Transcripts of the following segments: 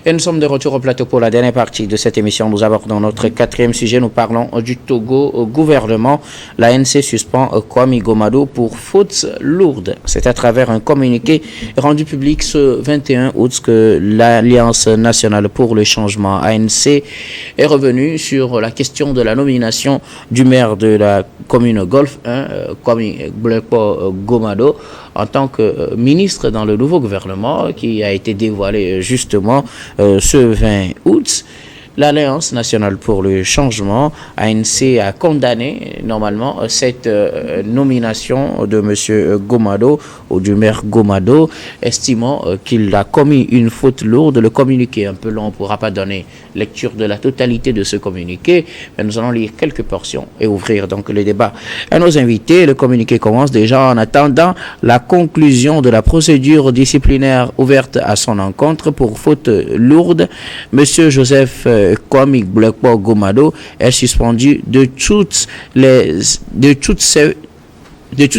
Et nous sommes de retour au plateau pour la dernière partie de cette émission. Nous abordons notre quatrième sujet. Nous parlons du Togo au gouvernement. L'ANC suspend Kwame Gomado pour fautes lourdes. C'est à travers un communiqué rendu public ce 21 août que l'Alliance nationale pour le changement ANC est revenue sur la question de la nomination du maire de la commune Golfe 1, Kwame Gomado, en tant que ministre dans le nouveau gouvernement qui a été dévoilé justement ce 20 août. L'Alliance nationale pour le changement, ANC, a condamné normalement cette nomination de M. Gomado ou du maire Gomado, estimant qu'il a commis une faute lourde. Le communiqué est un peu long, on ne pourra pas donner lecture de la totalité de ce communiqué, mais nous allons lire quelques portions et ouvrir donc le débat à nos invités. Le communiqué commence déjà en attendant la conclusion de la procédure disciplinaire ouverte à son encontre pour faute lourde. M. Joseph Kwame Gomado est suspendu de toutes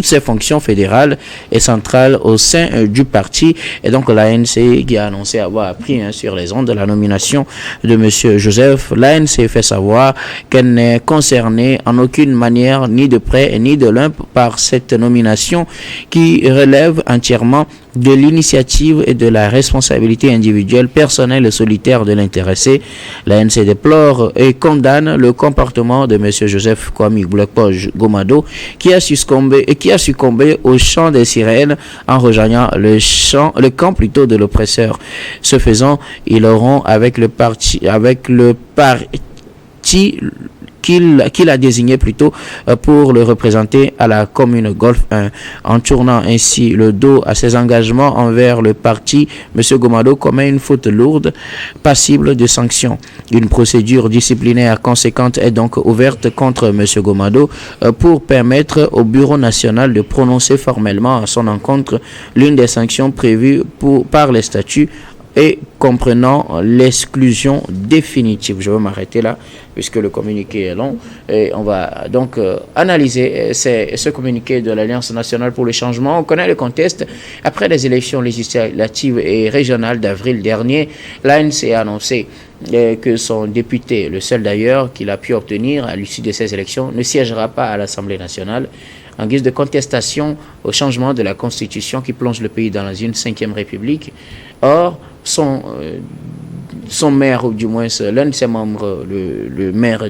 ses fonctions fédérales et centrales au sein du parti. Et donc l'ANC qui a annoncé avoir appris sur les ondes de la nomination de M. Joseph, l'ANC fait savoir qu'elle n'est concernée en aucune manière, ni de près ni de loin, par cette nomination qui relève entièrement de l'initiative et de la responsabilité individuelle, personnelle et solitaire de l'intéressé. L'ANC déplore et condamne le comportement de M. Joseph Kwame Gomado qui a succombé au chant des sirènes en rejoignant le camp plutôt de l'oppresseur. Ce faisant, ils auront avec le parti qu'il a désigné plutôt pour le représenter à la commune Golfe 1. En tournant ainsi le dos à ses engagements envers le parti, M. Gomado commet une faute lourde, passible de sanctions. Une procédure disciplinaire conséquente est donc ouverte contre M. Gomado pour permettre au Bureau national de prononcer formellement à son encontre l'une des sanctions prévues par les statuts et comprenant l'exclusion définitive. Je vais m'arrêter là puisque le communiqué est long et on va donc analyser ce communiqué de l'Alliance nationale pour le changement. On connaît le contexte. Après les élections législatives et régionales d'avril dernier, l'ANC a annoncé que son député, le seul d'ailleurs qu'il a pu obtenir à l'issue de ces élections, ne siégera pas à l'Assemblée nationale en guise de contestation au changement de la Constitution qui plonge le pays dans une 5e République. Or, son maire, ou du moins l'un de ses membres, le maire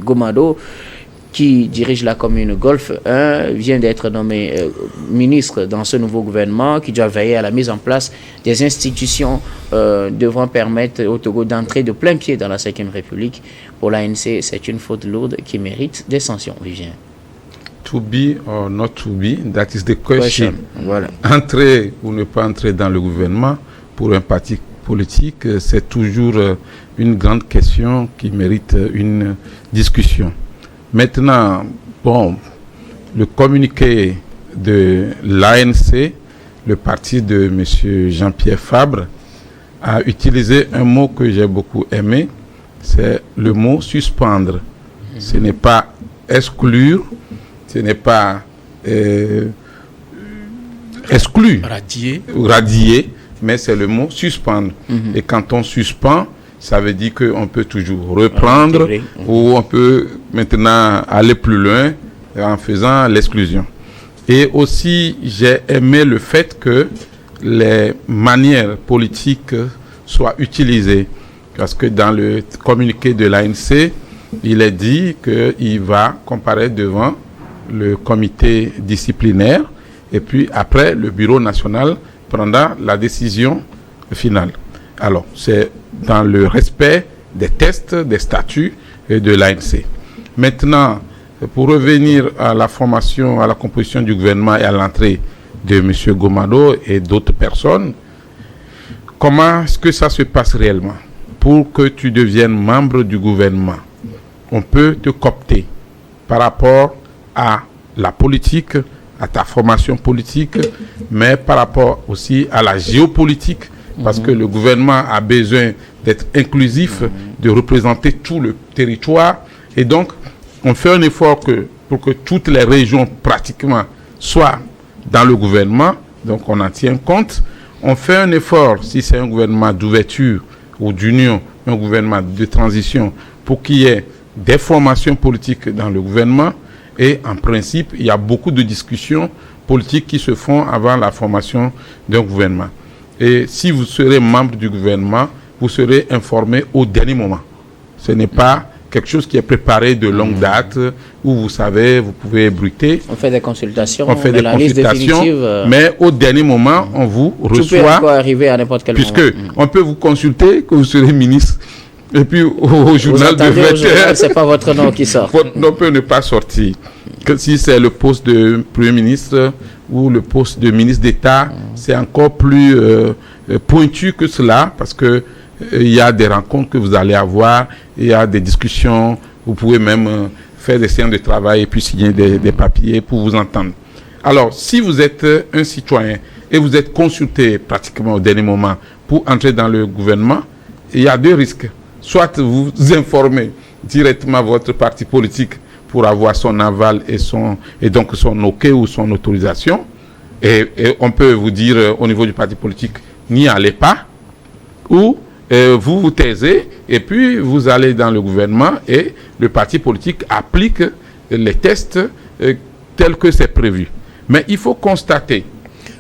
Gomado, qui dirige la commune Golfe 1, vient d'être nommé ministre dans ce nouveau gouvernement qui doit veiller à la mise en place des institutions devant permettre au Togo d'entrer de plein pied dans la 5e République. Pour l'ANC, c'est une faute lourde qui mérite des sanctions. Vivien. To be or not to be, that is the question. Voilà. Entrer ou ne pas entrer dans le gouvernement pour un parti politique, c'est toujours une grande question qui mérite une discussion. Maintenant, le communiqué de l'ANC, le parti de M. Jean-Pierre Fabre, a utilisé un mot que j'ai beaucoup aimé, c'est le mot suspendre. Ce n'est pas exclure, ce n'est pas exclu, radier, mais c'est le mot suspendre. Et quand on suspend, ça veut dire qu'on peut toujours reprendre ou on peut maintenant aller plus loin en faisant l'exclusion. Et aussi, j'ai aimé le fait que les manières politiques soient utilisées. Parce que dans le communiqué de l'ANC, il est dit qu'il va comparaître devant le comité disciplinaire et puis après le bureau national prendra la décision finale. Alors, c'est dans le respect des tests, des statuts et de l'ANC. Maintenant, pour revenir à la formation, à la composition du gouvernement et à l'entrée de M. Gomado et d'autres personnes, comment est-ce que ça se passe réellement? Pour que tu deviennes membre du gouvernement, on peut te coopter par rapport à la politique, à ta formation politique, mais par rapport aussi à la géopolitique, parce que le gouvernement a besoin d'être inclusif, de représenter tout le territoire, et donc on fait un effort pour que toutes les régions pratiquement soient dans le gouvernement, donc on en tient compte. on fait un effort, si c'est un gouvernement d'ouverture ou d'union, un gouvernement de transition, pour qu'il y ait des formations politiques dans le gouvernement. Et en principe, il y a beaucoup de discussions politiques qui se font avant la formation d'un gouvernement. Et si vous serez membre du gouvernement, vous serez informé au dernier moment. Ce n'est pas quelque chose qui est préparé de longue date, où vous savez, vous pouvez bruiter. On fait des consultations, on fait des consultations, mais au dernier moment, on vous reçoit. Tout peut encore arriver à n'importe quel moment. Puisque on peut vous consulter, que vous serez ministre, et puis au journal de 20h, c'est pas votre nom qui sort. Votre nom peut ne pas sortir. Que si c'est le poste de Premier ministre ou le poste de ministre d'État, c'est encore plus pointu que cela, parce que il y a des rencontres que vous allez avoir, il y a des discussions, vous pouvez même faire des séances de travail et puis signer des papiers pour vous entendre. Alors, si vous êtes un citoyen et vous êtes consulté pratiquement au dernier moment pour entrer dans le gouvernement, il y a deux risques. Soit vous informez directement votre parti politique pour avoir son aval et donc son OK ou son autorisation, et on peut vous dire au niveau du parti politique, n'y allez pas, ou vous vous taisez et puis vous allez dans le gouvernement et le parti politique applique les tests tels que c'est prévu. Mais il faut constater.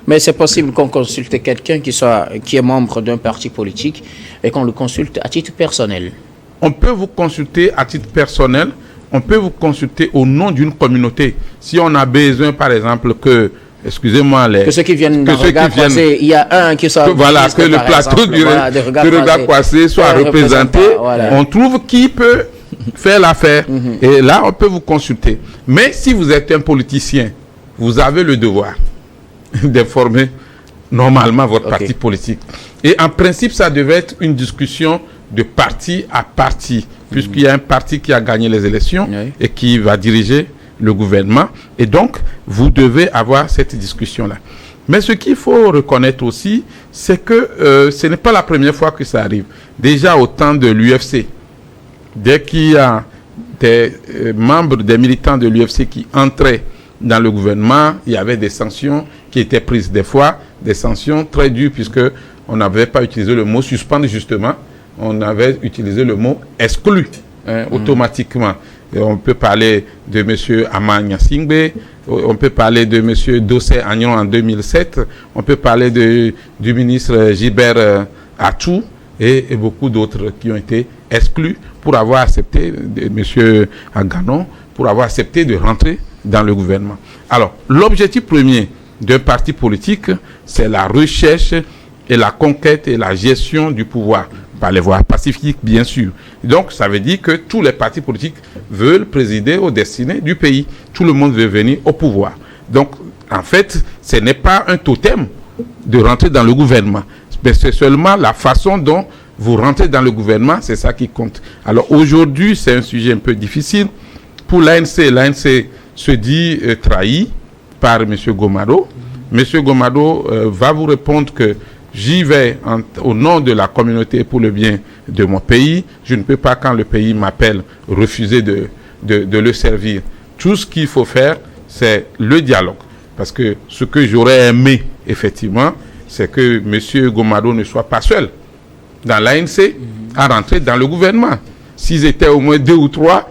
Mais c'est possible qu'on consulte quelqu'un qui est membre d'un parti politique et qu'on le consulte à titre personnel. On peut vous consulter à titre personnel, on peut vous consulter au nom d'une communauté. Si on a besoin, par exemple, que ceux qui viennent dans regard croisé, il y a un qui soit... Voilà, que le plateau du regard croisé soit représenté. Voilà. On trouve qui peut faire l'affaire. Et là, on peut vous consulter. Mais si vous êtes un politicien, vous avez le devoir d'informer normalement votre parti politique. Et en principe, ça devait être une discussion de parti à parti, puisqu'il y a un parti qui a gagné les élections et qui va diriger le gouvernement, et donc vous devez avoir cette discussion-là. Mais ce qu'il faut reconnaître aussi, c'est que ce n'est pas la première fois que ça arrive. Déjà au temps de l'UFC, dès qu'il y a des membres, des militants de l'UFC qui entraient dans le gouvernement, il y avait des sanctions qui étaient prises, des fois des sanctions très dures, puisque on n'avait pas utilisé le mot suspendre justement, on avait utilisé le mot exclu automatiquement. Et on peut parler de M. Amanya Singbe, on peut parler de M. Dossé Agnon en 2007, on peut parler du ministre Gilbert Atou et beaucoup d'autres qui ont été exclus pour avoir accepté, de M. Aganon, pour avoir accepté de rentrer dans le gouvernement. Alors, l'objectif premier d'un parti politique, c'est la recherche et la conquête et la gestion du pouvoir, par les voies pacifiques, bien sûr. Donc, ça veut dire que tous les partis politiques veulent présider aux destinées du pays. Tout le monde veut venir au pouvoir. Donc, en fait, ce n'est pas un totem de rentrer dans le gouvernement. Mais c'est seulement la façon dont vous rentrez dans le gouvernement, c'est ça qui compte. Alors, aujourd'hui, c'est un sujet un peu difficile. Pour l'ANC, l'ANC se dit trahi par M. Gomado. M. Gomado va vous répondre que j'y vais au nom de la communauté pour le bien de mon pays. Je ne peux pas, quand le pays m'appelle, refuser de le servir. Tout ce qu'il faut faire, c'est le dialogue. Parce que ce que j'aurais aimé, effectivement, c'est que M. Gomado ne soit pas seul dans l'ANC à rentrer dans le gouvernement. S'ils étaient au moins 2 ou 3,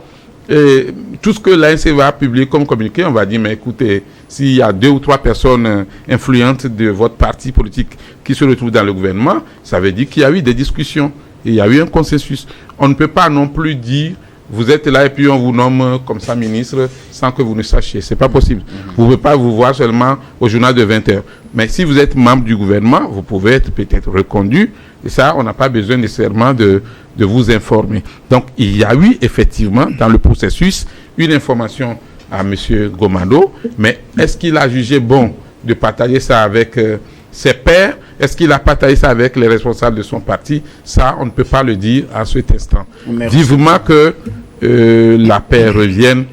tout ce que l'ANC va publier comme communiqué, on va dire, mais écoutez, s'il y a 2 ou 3 personnes influentes de votre parti politique qui se retrouvent dans le gouvernement, ça veut dire qu'il y a eu des discussions, et il y a eu un consensus. On ne peut pas non plus dire, vous êtes là et puis on vous nomme comme ça ministre sans que vous ne sachiez. C'est pas possible. Vous ne pouvez pas vous voir seulement au journal de 20h. Mais si vous êtes membre du gouvernement, vous pouvez être peut-être reconduit. Et ça, on n'a pas besoin nécessairement de vous informer. Donc, il y a eu effectivement dans le processus une information à M. Gomado. Mais est-ce qu'il a jugé bon de partager ça avec ses pairs? Est-ce qu'il a partagé ça avec les responsables de son parti? Ça, on ne peut pas le dire à cet instant. Vivement que la paix revienne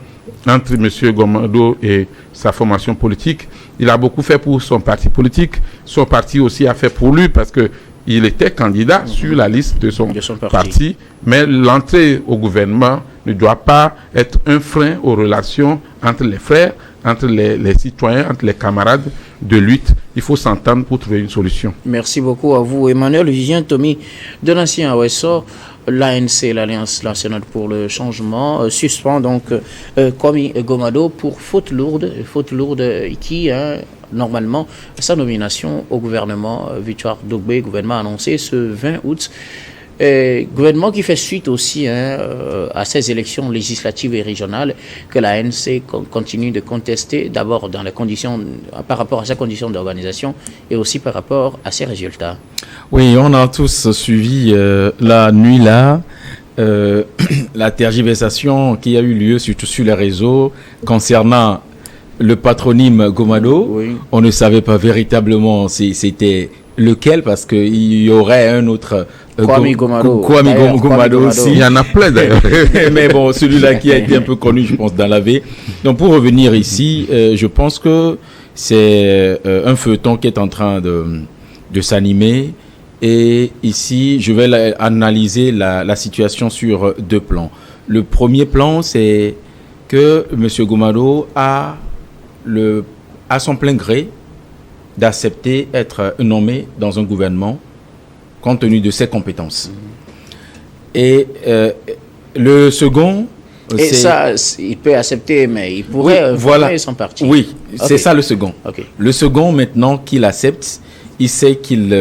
entre M. Gomado et sa formation politique. Il a beaucoup fait pour son parti politique. Son parti aussi a fait pour lui parce que il était candidat sur la liste de son parti. Mais l'entrée au gouvernement ne doit pas être un frein aux relations entre les frères, entre les citoyens, entre les camarades de lutte. Il faut s'entendre pour trouver une solution. Merci beaucoup à vous, Emmanuel Vivien Tommy Donatien Awesso. L'ANC, l'Alliance nationale pour le changement, suspend donc Kwame Gomado pour faute lourde qui, normalement, sa nomination au gouvernement, Victoire Dogbe, gouvernement annoncé ce 20 août. Gouvernement qui fait suite aussi à ces élections législatives et régionales que l'ANC continue de contester, d'abord dans les conditions, par rapport à ses conditions d'organisation et aussi par rapport à ses résultats. Oui, on a tous suivi la nuit là, la tergiversation qui a eu lieu surtout sur les réseaux concernant le patronyme Gomado. Oui. On ne savait pas véritablement si c'était lequel, parce qu'il y aurait un autre Kwame Gomado aussi. Il y en a plein d'ailleurs. Mais bon, celui-là qui a été un peu connu, je pense, dans la V. Donc pour revenir ici, je pense que c'est un feuilleton qui est en train de s'animer. Et ici, je vais analyser la situation sur deux plans. Le premier plan, c'est que M. Gomado a son plein gré d'accepter être nommé dans un gouvernement compte tenu de ses compétences. Et le second... Et ça, il peut accepter, mais il pourrait former son parti. Oui, c'est ça le second. Okay. Le second, maintenant qu'il accepte, il sait qu'il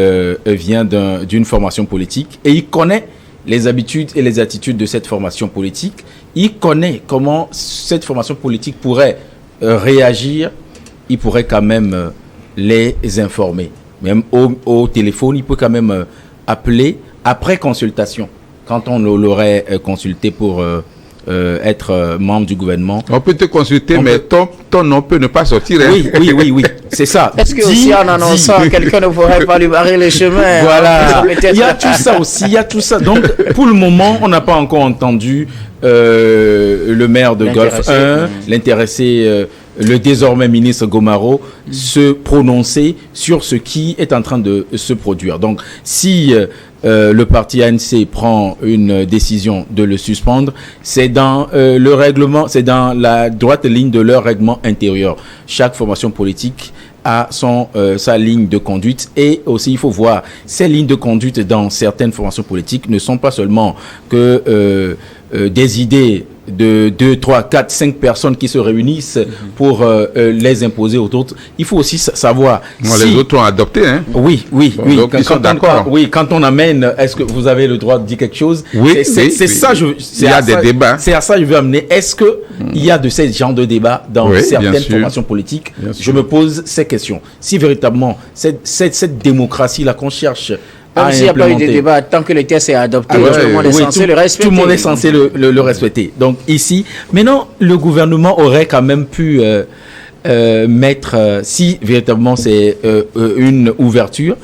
vient d'une formation politique et il connaît les habitudes et les attitudes de cette formation politique. Il connaît comment cette formation politique pourrait réagir. Il pourrait quand même les informer. Même au téléphone, il peut quand même appeler après consultation. Quand on l'aurait consulté pour être membre du gouvernement. On peut te consulter, mais ton nom peut ne pas sortir. Hein? Oui, c'est ça. Est-ce que aussi en annonçant, quelqu'un ne pourrait pas lui barrer les chemins? Voilà. Il y a tout ça aussi, il y a tout ça. Donc, pour le moment, on n'a pas encore entendu le maire de Golfe 1, l'intéressé, le désormais ministre Gomaro, se prononcer sur ce qui est en train de se produire. Donc, si le parti ANC prend une décision de le suspendre, c'est dans le règlement, c'est dans la droite ligne de leur règlement intérieur. Chaque formation politique a sa ligne de conduite, et aussi il faut voir ces lignes de conduite dans certaines formations politiques ne sont pas seulement que des idées de 2, 3, 4, 5 personnes qui se réunissent pour les imposer aux autres. Il faut aussi savoir les autres ont adopté, hein. Oui. Donc ils sont d'accord. Quand on amène, est-ce que vous avez le droit de dire quelque chose? Oui, c'est ça. Il y a des débats. C'est à ça que je veux amener. Est-ce que il y a de ces genres de débats dans certaines formations politiques? Je me pose ces questions. Si véritablement cette démocratie-là qu'on cherche même s'il n'y a pas eu de débat, tant que le texte est adopté, tout le monde est censé le respecter. Tout le monde est censé le respecter. Donc ici, maintenant, le gouvernement aurait quand même pu mettre, si véritablement c'est une ouverture,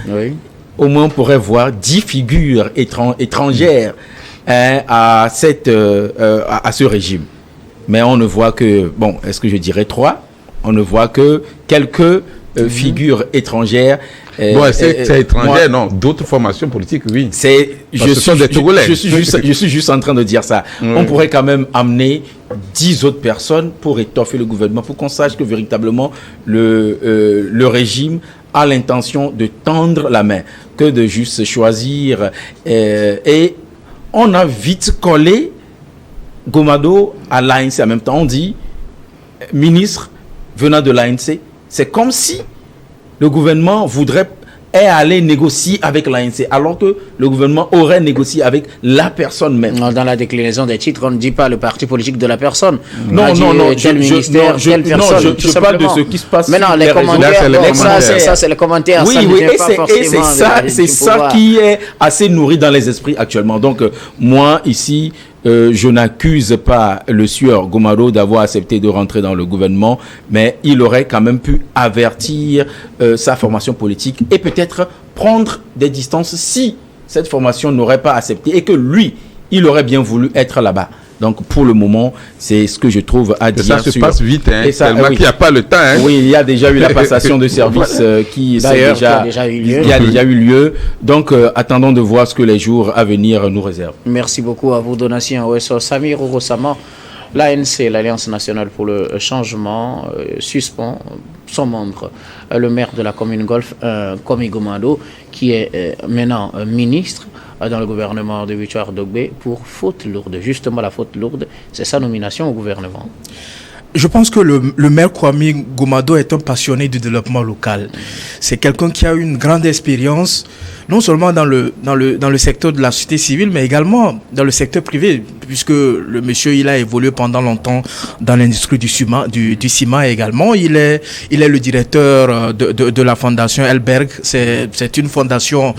au moins on pourrait voir 10 figures étrangères à ce régime. Mais on ne voit que, est-ce que je dirais 3? On ne voit que quelques figures étrangères. C'est étranger, non. D'autres formations politiques, oui. Je suis juste en train de dire ça. On pourrait quand même amener 10 autres personnes pour étoffer le gouvernement, pour qu'on sache que véritablement le régime a l'intention de tendre la main, que de juste choisir. Et on a vite collé Gomado à l'ANC. En même temps, on dit ministre venant de l'ANC. C'est comme si le gouvernement voudrait aller négocier avec l'ANC, alors que le gouvernement aurait négocié avec la personne même. Non, dans la déclinaison des titres, on ne dit pas le parti politique de la personne. Non, je parle de ce qui se passe. Maintenant, les commentaires, ça c'est les commentaires. Oui, et c'est ça qui est assez nourri dans les esprits actuellement. Donc, moi, ici, je n'accuse pas le sieur Gomado d'avoir accepté de rentrer dans le gouvernement, mais il aurait quand même pu avertir sa formation politique et peut-être prendre des distances si cette formation n'aurait pas accepté et que lui, il aurait bien voulu être là-bas. Donc, pour le moment, c'est ce que je trouve à dire. Ça se passe vite, hein, tellement qu'il n'y a pas le temps. Hein. Oui, il y a déjà eu la passation de service qui a déjà eu lieu. Donc, attendons de voir ce que les jours à venir nous réservent. Merci beaucoup à vous, Donatien Awesso. Samir Ourossama, L'ANC, l'Alliance nationale pour le changement, suspend son membre, le maire de la commune Golfe, Kwame Gomado, qui est maintenant ministre dans le gouvernement de Victoire Dogbe pour faute lourde. Justement, la faute lourde, c'est sa nomination au gouvernement. Je pense que le maire Kwame Gomado est un passionné du développement local. C'est quelqu'un qui a une grande expérience, non seulement dans le secteur de la société civile, mais également dans le secteur privé, puisque le monsieur, il a évolué pendant longtemps dans l'industrie du ciment également. Il est le directeur de la fondation Elberg. C'est une fondation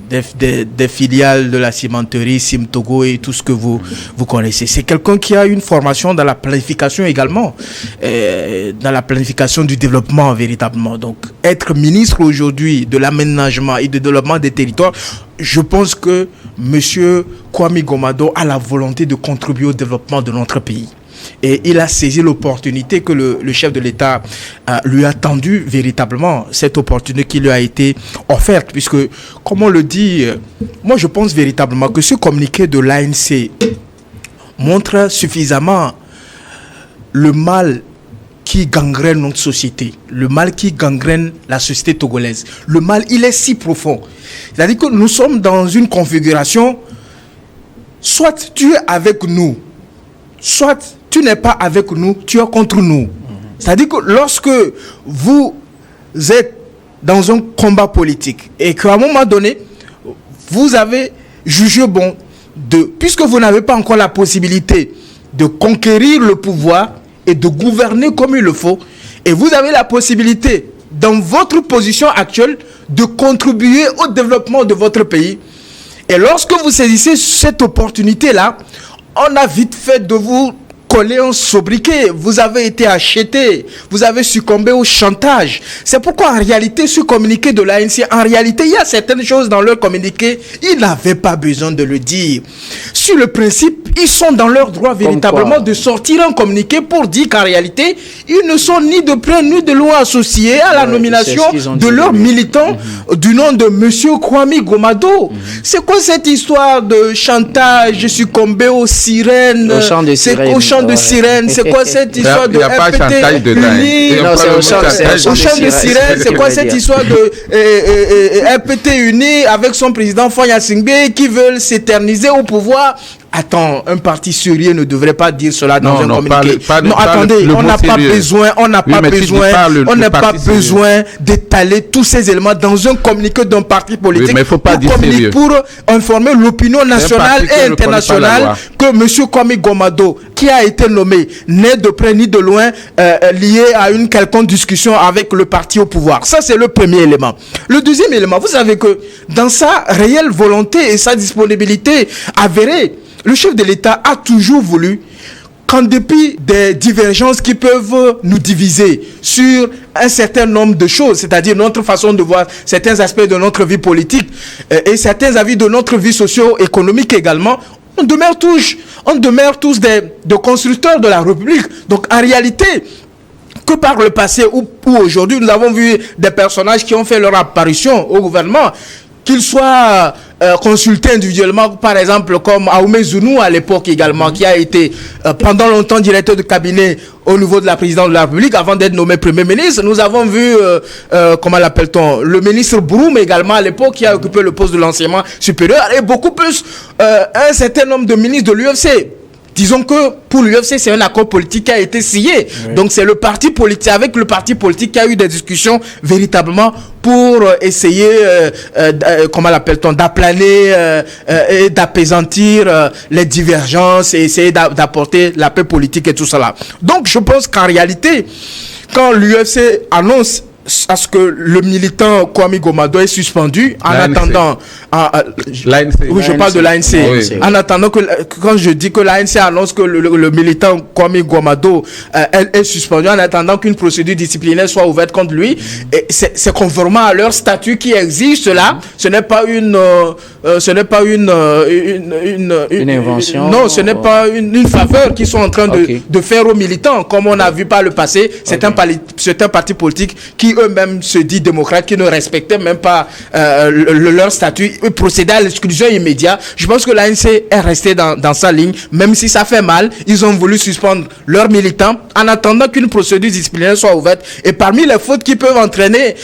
des filiales de la cimenterie, Simtogo et tout ce que vous connaissez. C'est quelqu'un qui a une formation dans la planification également, dans la planification du développement véritablement. Donc, être ministre aujourd'hui de l'aménagement et du développement des territoires, je pense que M. Kwame Gomado a la volonté de contribuer au développement de notre pays. Et il a saisi l'opportunité que le chef de l'État lui a tendu véritablement, cette opportunité qui lui a été offerte, puisque, comme on le dit, moi je pense véritablement que ce communiqué de l'ANC montre suffisamment le mal qui gangrène notre société, le mal qui gangrène la société togolaise. Le mal, il est si profond. C'est-à-dire que nous sommes dans une configuration, soit tu es avec nous, soit tu n'es pas avec nous, tu es contre nous. C'est-à-dire que lorsque vous êtes dans un combat politique et qu'à un moment donné, vous avez jugé bon, puisque vous n'avez pas encore la possibilité de conquérir le pouvoir et de gouverner comme il le faut, et vous avez la possibilité, dans votre position actuelle, de contribuer au développement de votre pays. Et lorsque vous saisissez cette opportunité-là, on a vite fait de vous coller un sobriquet. Vous avez été acheté, vous avez succombé au chantage. C'est pourquoi en réalité, ce communiqué de l'ANC, en réalité, il y a certaines choses dans leur communiqué, ils n'avaient pas besoin de le dire. Sur le principe, ils sont dans leur droit véritablement de sortir un communiqué pour dire qu'en réalité, ils ne sont ni de près ni de loin associés à la nomination de leurs militants du nom de M. Kwame Gomado. C'est quoi cette histoire de chantage, succombé aux sirènes, au chant de sirènes? C'est quoi cette histoire de RPT uni? Non, c'est au chant de sirènes. C'est quoi cette histoire de RPT uni avec son président Fonya Singbe qui veulent s'éterniser au pouvoir? Attends, un parti sérieux ne devrait pas dire cela dans un communiqué. Non, attendez, on n'a pas besoin d'étaler tous ces éléments dans un communiqué d'un parti politique. Mais faut pas dire sérieux. Pour informer l'opinion nationale et internationale que M. Kwame Gomado, qui a été nommé, n'est de près ni de loin lié à une quelconque discussion avec le parti au pouvoir. Ça, c'est le premier élément. Le deuxième élément, vous savez que dans sa réelle volonté et sa disponibilité avérée, le chef de l'État a toujours voulu qu'en dépit des divergences qui peuvent nous diviser sur un certain nombre de choses, c'est-à-dire notre façon de voir certains aspects de notre vie politique et certains avis de notre vie socio-économique également, on demeure tous des constructeurs de la République. Donc en réalité, que par le passé ou aujourd'hui, nous avons vu des personnages qui ont fait leur apparition au gouvernement, qu'ils soient consultés individuellement, par exemple comme Aoumé Zounou à l'époque également, qui a été pendant longtemps directeur de cabinet au niveau de la présidence de la République avant d'être nommé Premier ministre. Nous avons vu, comment l'appelle-t-on, le ministre Broum également à l'époque, qui a occupé le poste de l'enseignement supérieur, et beaucoup plus un certain nombre de ministres de l'UFC. Disons que pour l'UFC, c'est un accord politique qui a été signé. Oui. Donc c'est le parti politique, avec le parti politique, qui a eu des discussions véritablement pour essayer, comment l'appelle-t-on, d'aplaner et d'apaisantir les divergences et essayer d'apporter la paix politique et tout cela. Donc je pense qu'en réalité, quand l'UFC annonce à ce que le militant Kwame Gomado est suspendu en attendant oui, je parle de l'ANC. Oui. En attendant que, quand je dis que l'ANC annonce que le militant Kwame Gomado est suspendu, en attendant qu'une procédure disciplinaire soit ouverte contre lui, c'est conformément à leur statut qui existe là. Ce n'est pas une invention. Non, ce n'est pas une faveur qu'ils sont en train de faire aux militants, comme on a vu par le passé. C'est un parti politique qui eux-mêmes se disent démocrates, qui ne respectaient même pas leur statut, procédaient à l'exclusion immédiate. Je pense que l'ANC est restée dans sa ligne, même si ça fait mal. Ils ont voulu suspendre leurs militants en attendant qu'une procédure disciplinaire soit ouverte. Et parmi les fautes qui peuvent entraîner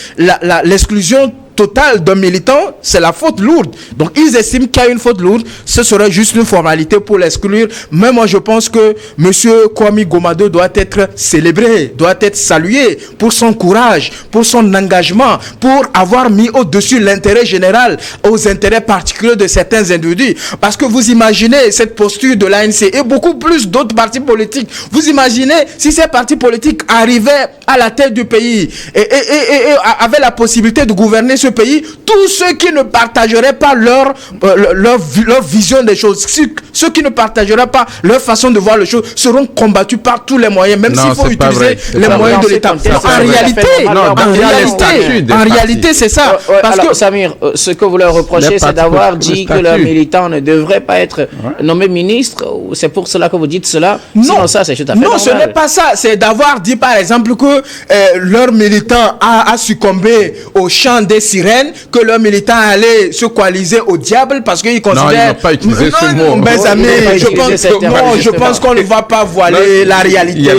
l'exclusion totale d'un militant, c'est la faute lourde. Donc ils estiment qu'il y a une faute lourde, ce serait juste une formalité pour l'exclure. Mais moi je pense que monsieur Kwame Gomado doit être célébré, doit être salué pour son courage, pour son engagement, pour avoir mis au-dessus l'intérêt général aux intérêts particuliers de certains individus. Parce que vous imaginez cette posture de l'ANC et beaucoup plus d'autres partis politiques. Vous imaginez si ces partis politiques arrivaient à la tête du pays et avaient la possibilité de gouverner ce pays, tous ceux qui ne partageraient pas leur vision des choses, ceux qui ne partageraient pas leur façon de voir les choses, seront combattus par tous les moyens, même s'il faut utiliser les moyens de l'État. En réalité, c'est ça. Parce que Samir, ce que vous leur reprochez, c'est d'avoir dit que leurs militants ne devraient pas être nommés ministres. C'est pour cela que vous dites cela. Sinon, ça, c'est tout à fait normal. Non, ce n'est pas ça. C'est d'avoir dit, par exemple, que leur militant a succombé au chant des sirènes, que leurs militants allaient se coaliser au diable parce qu'ils considèrent... Non, ils n'ont pas utilisé ce mot. Mes amis, je pense qu'on ne va pas voiler la réalité.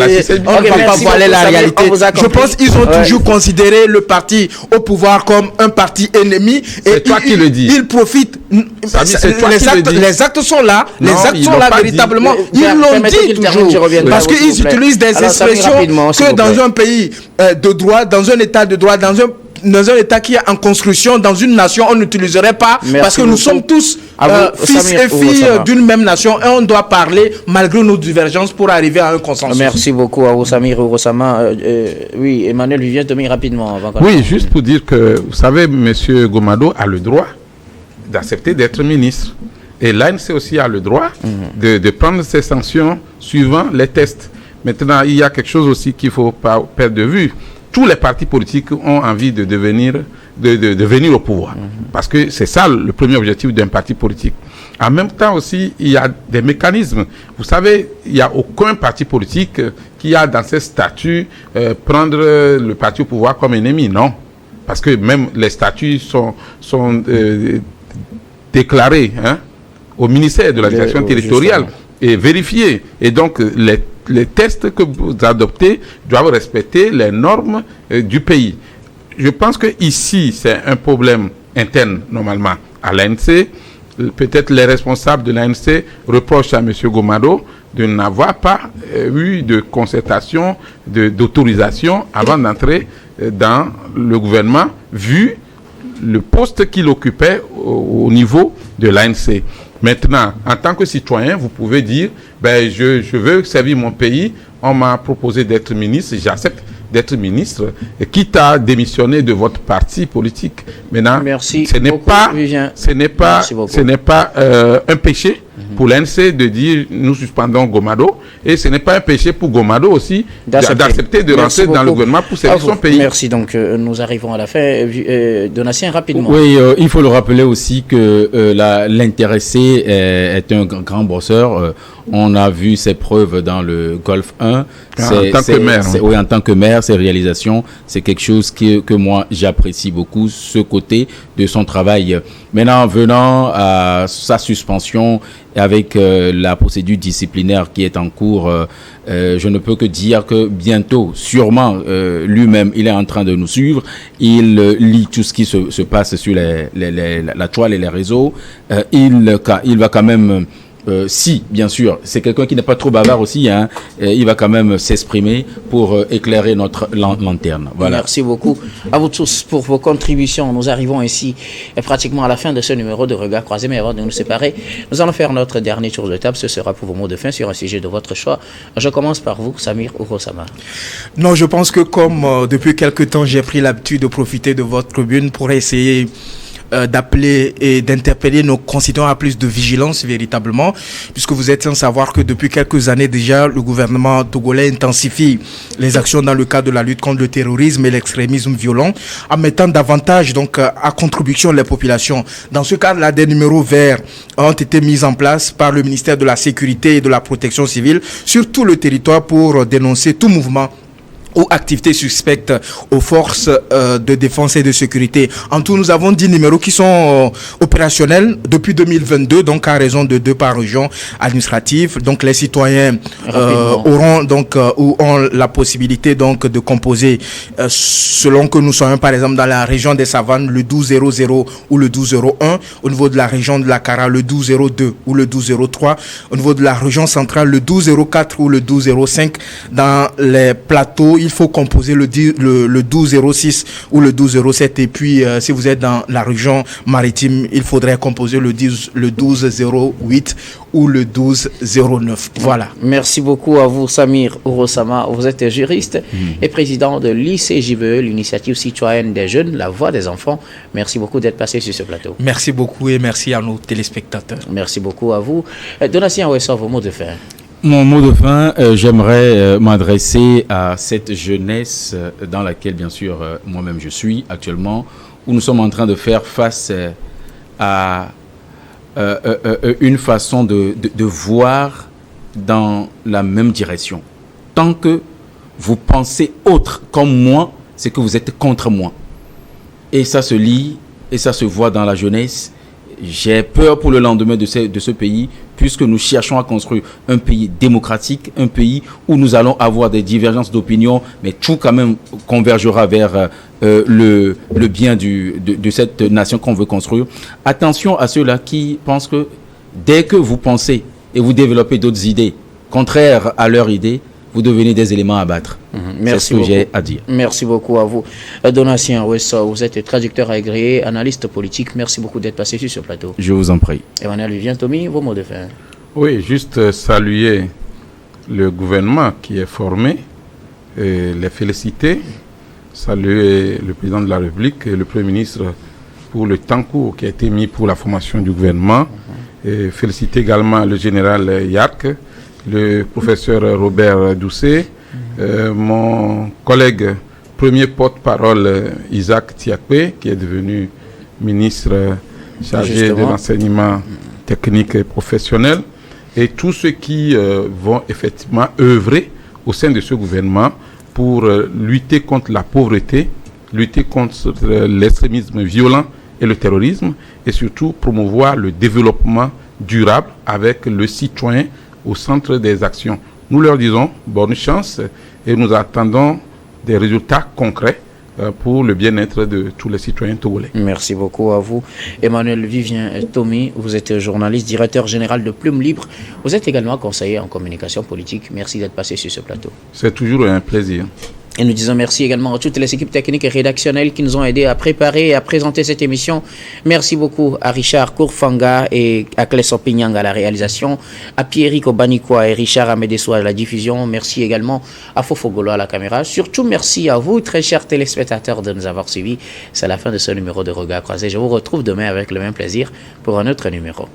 On ne va pas voiler la réalité. Je pense qu'ils ont toujours considéré le parti au pouvoir comme un parti ennemi. C'est toi qui le dis. Ils profitent. Les actes sont là. Les actes sont là véritablement. Ils l'ont dit toujours. Parce qu'ils utilisent des expressions que dans un pays de droit, dans un état de droit, dans un état qui est en construction, dans une nation, on n'utiliserait pas. Parce que nous sommes tous fils et filles d'une même nation et on doit parler malgré nos divergences pour arriver à un consensus. Merci beaucoup à Samir Ourossama. Oui, Emmanuel Vivien, Domi, rapidement. Oui, juste pour dire que, vous savez, M. Gomado a le droit d'accepter d'être ministre. Et l'ANC aussi a le droit de prendre ses sanctions suivant les tests. Maintenant, il y a quelque chose aussi qu'il ne faut pas perdre de vue. Tous les partis politiques ont envie de venir au pouvoir. Parce que c'est ça le premier objectif d'un parti politique. En même temps aussi, il y a des mécanismes. Vous savez, il n'y a aucun parti politique qui a dans ses statuts prendre le parti au pouvoir comme ennemi. Non. Parce que même les statuts sont déclarés au ministère de l'administration territoriale et vérifiés. Et donc, les tests que vous adoptez doivent respecter les normes du pays. Je pense que ici, c'est un problème interne, normalement, à l'ANC. Peut-être les responsables de l'ANC reprochent à M. Gomado de n'avoir pas eu de concertation, d'autorisation avant d'entrer dans le gouvernement, vu le poste qu'il occupait au niveau de l'ANC. Maintenant, en tant que citoyen, vous pouvez dire, je veux servir mon pays, on m'a proposé d'être ministre, j'accepte d'être ministre, quitte à démissionner de votre parti politique. Maintenant, ce n'est pas un péché pour l'ANC de dire nous suspendons Gomado, et ce n'est pas un péché pour Gomado aussi d'accepter de rentrer dans le gouvernement pour servir son pays. Merci, donc nous arrivons à la fin. Donatien, rapidement. Oui, il faut le rappeler aussi que l'intéressé est un grand bosseur. On a vu ses preuves dans le Golfe 1. En tant que maire. Oui, en tant que maire, ses réalisations, c'est quelque chose que moi j'apprécie beaucoup, ce côté de son travail. Maintenant, venant à sa suspension avec la procédure disciplinaire qui est en cours, je ne peux que dire que bientôt, sûrement, lui-même, il est en train de nous suivre. Il lit tout ce qui se passe sur la toile et les réseaux. Il va quand même... si, bien sûr, c'est quelqu'un qui n'est pas trop bavard aussi, il va quand même s'exprimer pour éclairer notre lanterne. Voilà. Merci beaucoup à vous tous pour vos contributions. Nous arrivons ici pratiquement à la fin de ce numéro de Regard Croisé, mais avant de nous séparer, nous allons faire notre dernier tour de table. Ce sera pour vos mots de fin sur un sujet de votre choix. Je commence par vous, Samir Ourossama. Non, je pense que comme depuis quelque temps, j'ai pris l'habitude de profiter de votre tribune pour essayer d'appeler et d'interpeller nos concitoyens à plus de vigilance véritablement, puisque vous êtes sans savoir que depuis quelques années déjà, le gouvernement togolais intensifie les actions dans le cadre de la lutte contre le terrorisme et l'extrémisme violent, en mettant davantage donc à contribution les populations. Dans ce cadre-là, des numéros verts ont été mis en place par le ministère de la Sécurité et de la Protection civile sur tout le territoire pour dénoncer tout mouvement ou activités suspectes aux forces de défense et de sécurité. En tout, nous avons 10 numéros qui sont opérationnels depuis 2022, donc à raison de 2 par région administrative. Donc les citoyens auront donc ou ont la possibilité donc de composer selon que nous soyons par exemple dans la région des Savanes le 1200 ou le 1201, au niveau de la région de la Kara le 1202 ou le 1203, au niveau de la région centrale le 1204 ou le 1205. Dans les plateaux, il faut composer le 1206 ou le 1207, et puis si vous êtes dans la région maritime, il faudrait composer le 1208 ou le 1209. Voilà. Merci beaucoup à vous, Samir Orosama. Vous êtes juriste et président de l'ICJVE, l'initiative citoyenne des jeunes, la voix des enfants. Merci beaucoup d'être passé sur ce plateau. Merci beaucoup et merci à nos téléspectateurs. Merci beaucoup à vous. Donatien Ouessa, vos mots de fin. Mon mot de fin, j'aimerais m'adresser à cette jeunesse dans laquelle, bien sûr, moi-même je suis actuellement, où nous sommes en train de faire face à une façon de voir dans la même direction. Tant que vous pensez autre comme moi, c'est que vous êtes contre moi. Et ça se lit et ça se voit dans la jeunesse. J'ai peur pour le lendemain de ce pays, puisque nous cherchons à construire un pays démocratique, un pays où nous allons avoir des divergences d'opinion, mais tout quand même convergera vers le bien de cette nation qu'on veut construire. Attention à ceux-là qui pensent que dès que vous pensez et vous développez d'autres idées contraires à leurs idées, vous devenez des éléments à battre. Merci C'est ce que j'ai à dire. Merci beaucoup à vous. Donatien Ouessa, vous êtes traducteur agréé, analyste politique. Merci beaucoup d'être passé sur ce plateau. Je vous en prie. Emmanuel Vivien Tommy, vos mots de fin. Oui, juste saluer le gouvernement qui est formé, et les féliciter, saluer le président de la République et le Premier ministre pour le temps court qui a été mis pour la formation du gouvernement, et féliciter également le général Yark, le professeur Robert Doucet, mon collègue premier porte-parole Isaac Tiakwe, qui est devenu ministre chargé de l'enseignement technique et professionnel, et tous ceux qui vont effectivement œuvrer au sein de ce gouvernement pour lutter contre la pauvreté, lutter contre l'extrémisme violent et le terrorisme, et surtout promouvoir le développement durable avec le citoyen au centre des actions. Nous leur disons bonne chance et nous attendons des résultats concrets pour le bien-être de tous les citoyens togolais. Merci beaucoup à vous. Emmanuel Vivien Tommy, vous êtes journaliste, directeur général de Plume Libre. Vous êtes également conseiller en communication politique. Merci d'être passé sur ce plateau. C'est toujours un plaisir. Et nous disons merci également à toutes les équipes techniques et rédactionnelles qui nous ont aidés à préparer et à présenter cette émission. Merci beaucoup à Richard Kourfanga et à Clesson Pinyang à la réalisation, à Pierrick Obanikwa et Richard Amedeso à la diffusion. Merci également à Fofogolo à la caméra. Surtout merci à vous, très chers téléspectateurs, de nous avoir suivis. C'est la fin de ce numéro de Regard Croisé. Je vous retrouve demain avec le même plaisir pour un autre numéro.